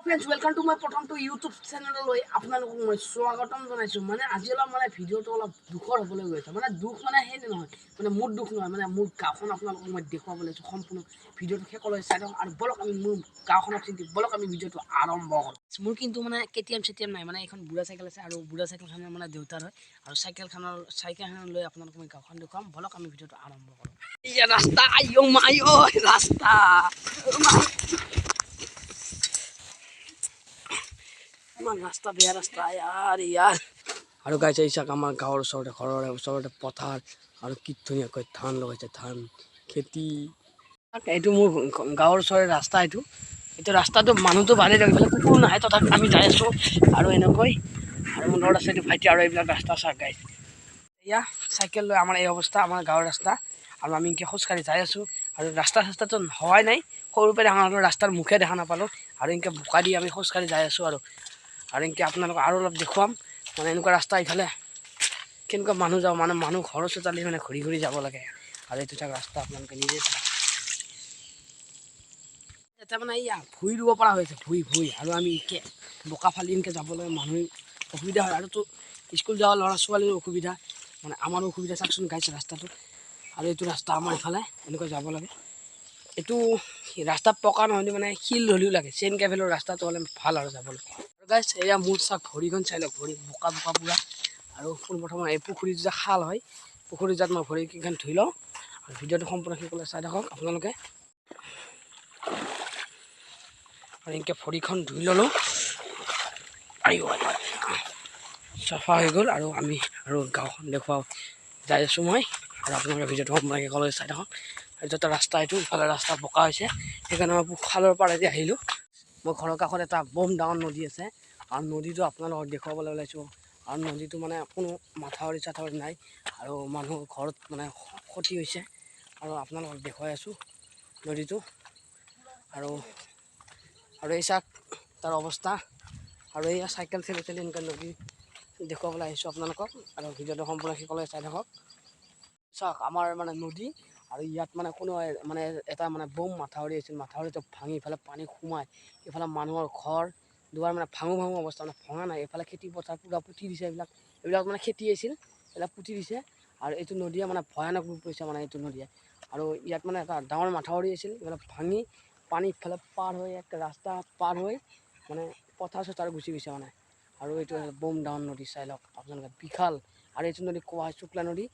friends welcome to my प्रथम to YouTube channel आपलोक मैं स्वागतम जाना मैं आज मैं भिडिओ अलग दुखर हमें गई मैं दुख मैं ना मोर दुख ना मैं मोर गाँव मैं देखा सम्पूर्ण भिडिओ शेष चाई और बलक मोर गाँव चिंती बलक भिडिओ आरम्भ कर मोर क्योंकि मैं केटीएम सेटीएम ना मैं बुढ़ा साइकेल है बुढ़ा साइकेल मैं देउतार है और साइकेल लै अपना मैं गाँव देखा बलक भिडिओ आरम्भ करूँ रास्ता आयो मायो रास्ता रास्ता बेया रास्ता यार और गाइस ऐसा आम गाँवर घर पथार और कि धुनिया धान लगे धान खेती ये मोर गाँवर रास्ता ये रास्ता मानुह तो भाले लगे कुकुर ना तथा आम जाए और एनक और मोर लड़ आछे भाईटी और ये रास्ता चाक गाइस या साइकेल लै आमार अवस्था आमार गाँवर रास्ता और आम इनके खोजकाढ़ी जाए और रास्ता सास्ता तो हवाई ना सर पे देखा रास्तार मुखे देखा नापालो और इनके बोका दी आम खोजकाढ़ी जाए और इनके अपना और अलग देखुआम मैं एने रास्ता इफाले केनेकुवा मानुह जाओ मैं मानुह घर चोताली मैं घूरी घूरी जा लगे और ये चाक रास्ता अपने निजे मैं भुई रुब पा भुई भुई और आम इनके बोका फाली इनके जब मानुह असुविधा है और तो स्कूल जा लड़ा छोवालीर असुविधा मैं आमार असुविधा चाकचोन गाइस रास्ता और ये रास्ता आमार इफाले एने जा लगे ये रास्ता पका ना मैं शिल हलिও लगे चेन केबेलर रास्ता हमें भल और जब गाइस एया मोर चाक भरिखन चाई लग भरि बोका बोका पूरा और प्रथम ये पुखुरी जो खाल है पुखुरी जात मैं भरिकेन धुई लौ और भिडिओ सम्पूर्ण शेष चाई थक अपने और इनके भरिखन धुई ललो सफा हो गल और आम और गाँव देखा जाए मैं और अपने भिडिओ सम्पूर्ण शेष चाई थक এটা রাস্তা ইফালে রাস্তা বোকা হয়েছে সেইকাৰণে মই খালৰ পাৰেদি আহিলোঁ মই ঘৰৰ কাষত এটা বম ডাঙৰ নদী আছে আৰু নদীটো আপোনালোকক দেখুৱাবলৈ ওলাইছোঁ আৰু নদীটো মানে কোনো মাথাউৰি চাথাউৰি নাই আৰু মানুহৰ ঘৰত মানে ক্ষতি হৈছে আৰু আপোনালোকক দেখুৱাই আছোঁ নদীটো আৰু এই চাক তাৰ অৱস্থা আৰু এই চাইকেল ঠেলি ঠেলি এনেকৈ নদী দেখুৱাবলৈ আহিছোঁ আপোনালোকক আৰু ভিডিঅ'টো সম্পূৰ্ণ শেষলৈ চাই থাকক চাওক আমাৰ মানে নদী और इतना मैं को मैं एटा मैं बम माथावरी माथावरी तो भांगी इफाले पानी सोमाय इफाले मानुहर घर दुआर मैं भांगो भांगो अवस्था मैं भंगा ना इफाले खेती पथार पूरा पुति दिसे मैं खेती पुति दिसे और ये नदिया मैं भयानक रूप লৈছে मैं ये नदिया और इतना मैं डाँगर माथावरी इफाले भांगी पानी इफाले पार हो एक रास्ता पार हो मैं पथार चथार गुचि गई मैं और ये बम डाँगर नदी चाई लग अपने विशाल और ये नदी क्या शुक्ला नदी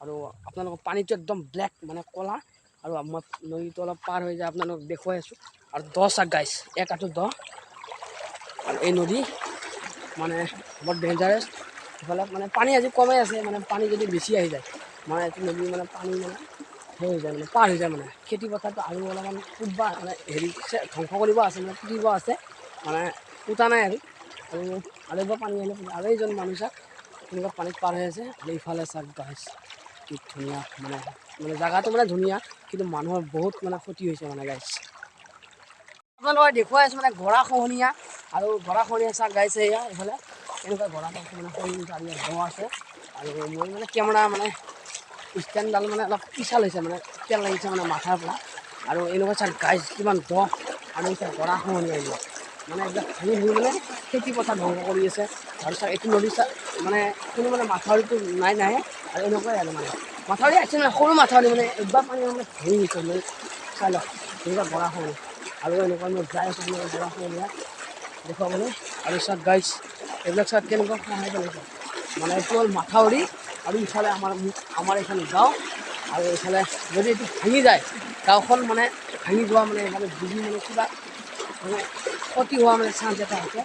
और अपना पानी तो एकदम ब्लैक मैं कला और मैं नदी तो अलग पार हो जाए अपना देखा और द चाक गाइस एक आठो द और ये नदी मैं बहुत डेंजारास इफाले मैं पानी आज कमे आसे मैं पानी जो बेसि जाए मैं नदी मैं पानी मैं हो जाए मैं पार हो जाए मैं खेती पथार तो और अलग पुतबा मैं हेरी ध्वंस कर पुतिब आसे मैं पुता ना और पानी और ये मानुह चाक पानी पार हो इफाले चाक गाइस कि धुनिया मैं जगह तो मैं धुनिया कि मानुहर बहुत मैं क्षति मैं गाइस अपने देखा मैं गरा खहनिया और गरा खहनिया चाक गाइस इफाले एने गरा मैं आसे और मैं मैं केमेरा मैं स्टैंडाल मैं अलग पिछाल मैं तेल लगे मैं माथार पर और एने चाक गाइस कि द और गरा खहनिया मैं एकदम भांगी भांगी मैं खेती पथार ध्वंस कर चाक ये नदी चाक मैं কোনো মানে মাথাউৰিটো নাই নাই और এনেকুৱাই আৰু মানে মাথাউৰি আছে মানে সৰু মাথাউৰি মানে একবাৰ পানী মানে ভাঙি গৈছে মানে চাই লওক এনেকুৱা গৰা খহনি আৰু এনেকুৱা মই যাই আছোঁ মানে গৰা খহনীয়া দেখুৱাবলৈ আৰু চাওক গাইছ এইবিলাক চাওক কেনেকুৱা সহায় পেলাইছে মানে এইটো হ'ল মাথাউৰি আৰু ইফালে আমাৰ এইখন গাঁও আৰু এইফালে যদি এইটো ভাঙি যায় গাঁওখন মানে ভাঙি যোৱা মানে এইফালে ডুবি মানে কিবা মানে ক্ষতি হোৱা মানে চান্স এটা আছে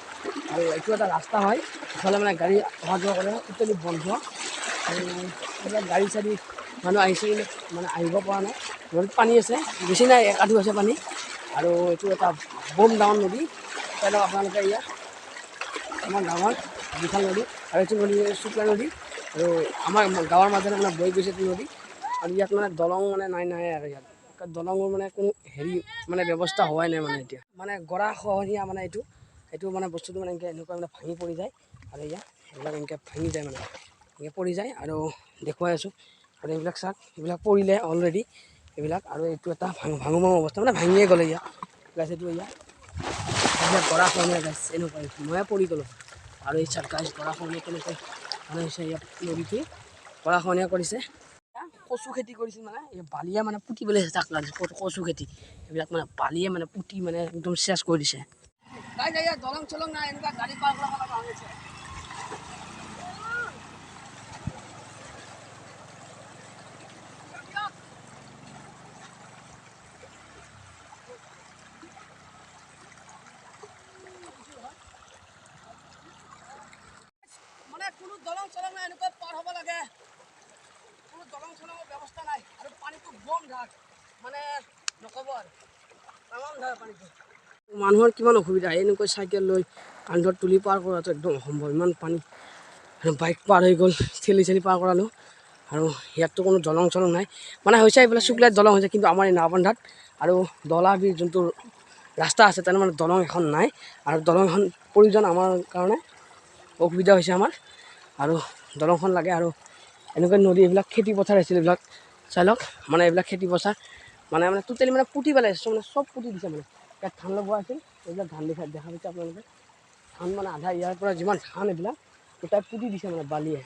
और ये रास्ता है इफाले मैं गाड़ी अहा जा कर टोटली बंध और गाड़ी चाड़ी मानुह मैं पा ना नदी पानी आसे बेसि ना एक आठो आसे पानी और ये बम डाँगर नदी चाई लग अपने आम गाँव विशाल नदी और ये नदी शुक्ला नदी और आम गाँवर मजे मैं बह गई नदी और इतना मैं दलंग मैं नाई नाई और इतना दलंगर मैं को हेरी मैं व्यवस्था हवाई ना मैं इतना मैं गरा खहनिया मैं ये मैं बस्तु मैं मैं भांगी पड़ जाए और इनके भांगी जाए मैं इनके पड़ जाए और देखा और ये चाक ये पड़े अलरेडी ये और ये भांगो भांगो अवस्था मैं भांगिए गले गाइस এতিয়া গৰাখহনীয়া গাইছ এনেকুৱাই ময়ে পৰি গ'লোঁ আৰু এই চাত গাইছ গৰাখহনীয়া কেনেকৈ মানে হৈছে ইয়াত নদীটো গৰাখহনীয়া কৰিছে কচু খেতি কৰিছিল মানে এই বালিয়ে মানে পুতিবলৈ তাক লাগিছে কচু খেতি এইবিলাক মানে বালিয়ে মানে পুতি মানে একদম চেচ কৰি দিছে দলং চলং নাই এনেকুৱা গাড়ী পাৰ কৰিব লগা হৈছে মানে কোনো দলং চলং নাই এনেকুৱা পাৰ হ'ব লাগে কোনো দলং চলঙৰ ব্যৱস্থা নাই আৰু পানীটো বম ঢাক মানে নক'ব আৰু তামাম ঢাক পানীটো মানুহৰ কিমান অসুবিধা এনেকৈ চাইকেল লৈ কান্ধত তুলি পাৰ কৰাটো একদম অসম্ভৱ ইমান পানী বাইক পাৰ হৈ গ'ল ঠেলি ঠেলি পাৰ কৰালোঁ আৰু ইয়াততো কোনো দলং চলং নাই মানে হৈছে এইফালে শুক্লাত দলং হৈছে কিন্তু আমাৰ এই নাওবন্ধাত আৰু দলাবীৰ যোনটো ৰাস্তা আছে তাতে মানে দলং এখন নাই আৰু দলং এখন প্ৰয়োজন আমাৰ কাৰণে অসুবিধা হৈছে আমাৰ আৰু দলংখন লাগে আৰু এনেকৈ নদী এইবিলাক খেতি পথাৰ আছিল এইবিলাক চাই লওক মানে এইবিলাক খেতি পথাৰ মানে মানে টোটেলি মানে পুতি পেলাইছে মানে চব পুতি দিছে মানে ইয়াত ধান লগোৱা আছিল এইবিলাক ধান দেখা পাইছে আপোনালোকে ধান মানে আধা ইয়াৰ পৰা যিমান ধান এইবিলাক গোটাই পুতি দিছে মানে বালিয়ে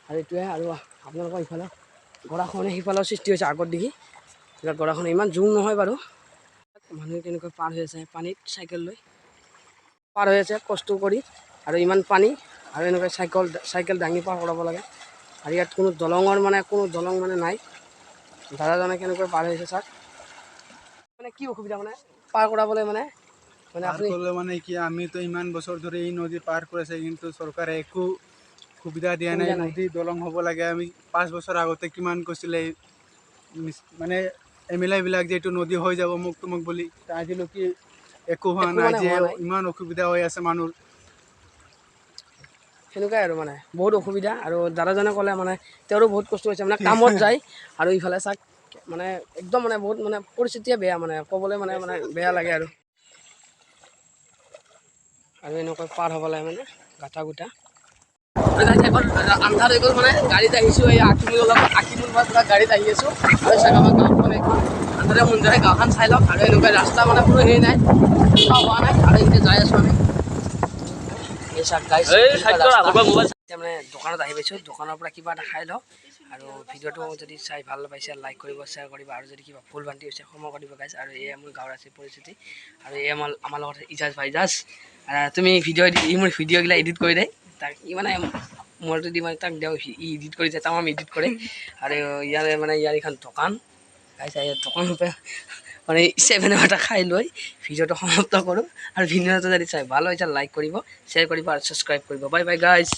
আৰু এইটোৱে আৰু আপোনালোকৰ ইফালে গৰাখহনীয়া সিফালেও সৃষ্টি হৈছে আগত দেখি এইবিলাক গৰাখহনীয়া ইমান জোৰ নহয় বাৰু মানুহে কেনেকৈ পাৰ হৈ আছে পানীত চাইকেল লৈ পাৰ হৈ আছে কষ্ট কৰি আৰু ইমান পানী আৰু এনেকৈ চাইকেল দাঙি পাৰ কৰাব লাগে আৰু ইয়াত কোনো দলঙৰ মানে কোনো দলং মানে নাই দাদাজনে কেনেকৈ পাৰ হৈছে চাওক মানে কি অসুবিধা মানে পাৰ কৰাবলৈ মানে মানে কি আমিতো ইমান বছৰ ধৰি এই নদী পাৰ কৰিছে কিন্তু চৰকাৰে একো সুবিধা দিয়া নাই নদী দলং হ'ব লাগে আমি 5 বছৰ আগতে কিমান কৈছিলে মানে MLA বিলাক যে এইটো নদী হৈ যাব মুক তুমুক বুলি আজিলৈকে একো হোৱা নাই যে ইমান অসুবিধা হৈ আছে মানুহ সেনেকুৱাই আৰু মানে বহুত অসুবিধা আৰু দাদাজনে ক'লে মানে তেওঁৰো বহুত কষ্ট হৈছে মানে কামত যায় আৰু ইফালে চাওক মানে একদম মানে বহুত মানে পৰিস্থিতিয়ে বেয়া মানে ক'বলৈ মানে মানে বেয়া লাগে আৰু এনেকৈ পাৰ হ'ব লাগে মানে গাঁঠা গোটা আন্ধাৰ হৈ গ'ল মানে গাড়ীত আহিছোঁ এই আকিমুল পৰা গাড়ীত আহি আছোঁ আৰু চাওক আমাৰ গাঁওখন এখন আন্ধাৰে মুন্ধাৰে গাঁওখন চাই লওক আৰু এনেকুৱা ৰাস্তা মানে কোনো হেৰি নাই হোৱা নাই আৰু এতিয়া যাই আছোঁ আমি মানে দোকানত আহি পাইছোঁ দোকানৰ পৰা কিবা এটা খাই লওঁ আৰু ভিডিঅ'টো যদি চাই ভাল পাইছে লাইক কৰিব শ্বেয়াৰ কৰিব আৰু যদি কিবা ভুল ভ্ৰান্তি হৈছে ক্ষমা কৰিব গাইছ আৰু এয়া মোৰ গাঁৱৰ আছে পৰিস্থিতি আৰু এয়া আমাৰ লগত ইজাজ ভাইজাজ তুমি মোৰ ভিডিঅ'গিলা এডিট কৰি দে তাক মানে মোৰটো দি মানে তাক দিওঁ ই এডিট কৰি যায় তামাম এডিট কৰে আৰু ইয়াৰে মানে ইয়াৰ এখন দোকান গাইছ দোকানৰ পৰা মানে 7 এটা খাই লৈ ভিডিঅ'টো সমাপ্ত কৰোঁ আৰু ভিডিঅ'টো যদি চাই ভাল হৈছে লাইক কৰিব শ্বেয়াৰ কৰিব আৰু ছাবস্ক্ৰাইব কৰিব বাই বাই গাইজ